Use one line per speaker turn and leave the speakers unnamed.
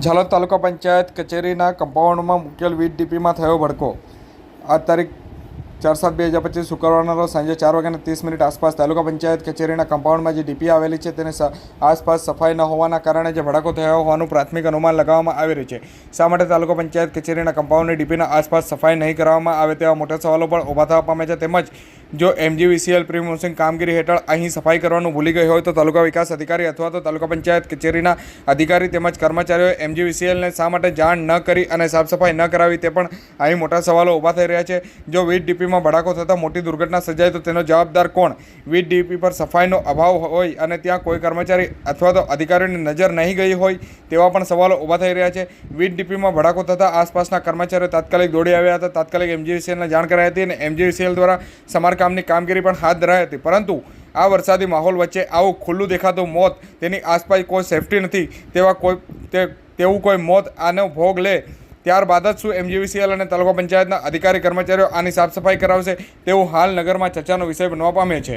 ઝાલોદ તાલુકા પંચાયત કચેરીના કમ્પાઉન્ડમાં મુકેલ વીજ ડીપીમાં થયો ભડકો। આ તારીખ 4/7/2025 શુક્રવારના રોજ સાંજે 4:30 આસપાસ તાલુકા પંચાયત કચેરીના કમ્પાઉન્ડમાં જે ડીપી આવેલી છે તેની આસપાસ સફાઈ ન હોવાના કારણે જે ભડકો થયો હોવાનું પ્રાથમિક અનુમાન લગાવવામાં આવી રહ્યું છે। શા માટે તાલુકા પંચાયત કચેરીના કમ્પાઉન્ડની ડીપીના આસપાસ સફાઈ નહીં કરવામાં આવે તેવા મોટા સવાલો પણ ઊભા થવા પામે છે। તેમજ જો MGVCL પ્રી મોન્સૂન કામગીરી હેઠળ અહીં સફાઈ કરવાનું ભૂલી ગઈ હોય તો તાલુકા વિકાસ અધિકારી અથવા તો તાલુકા પંચાયત કચેરીના અધિકારી તેમજ કર્મચારીઓએ MGVCLને શા માટે જાણ ન કરી અને સાફ સફાઈ ન કરાવી તે પણ અહીં મોટા સવાલો ઊભા થઈ રહ્યા છે। જો વીજ ડીપીમાં ભડાકો થતાં મોટી દુર્ઘટના સર્જાય તો તેનો જવાબદાર કોણ? વીજ ડીપી પર સફાઈનો અભાવ હોય અને ત્યાં કોઈ કર્મચારી અથવા તો અધિકારીની નજર નહીં ગઈ હોય તેવા પણ સવાલો ઊભા થઈ રહ્યા છે। વીજ ડીપીમાં ભડાકો થતાં આસપાસના કર્મચારીઓ તાત્કાલિક દોડી આવ્યા હતા। તાત્કાલિક MGVCLને જાણ કરાઈ હતી અને MGVCL દ્વારા સમારકામની કામગીરી પણ હાથ ધરાઈ હતી, પરંતુ આ વરસાદી માહોલ વચ્ચે આવું ખુલ્લું દેખાતું મોત, તેની આસપાસ કોઈ સેફટી નથી તેવું કોઈ મોત આનો ભોગ લે ત્યારબાદ જ શું MGVCL અને તાલુકા પંચાયતના અધિકારી કર્મચારીઓ આની સાફ સફાઈ કરાવશે તેવું હાલ નગરમાં ચર્ચાનો વિષય બનવા પામ્યો છે।